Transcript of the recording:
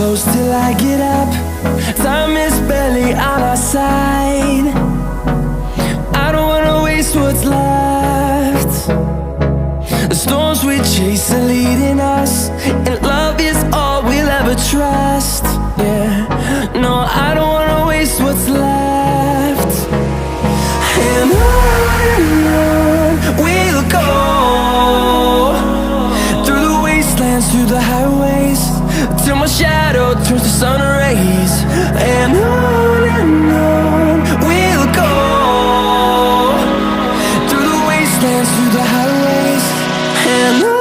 close till I get up. Time is barely on our side. I don't wanna waste what's left. The storms we chase are leading us, and love is all we'll ever trust. Yeah, no, I don't wanna waste what's left. And on we'll go, through the wastelands, through the highways, till my shadow turns to sun rays. And on we'll go, through the wastelands, through the highways, and on.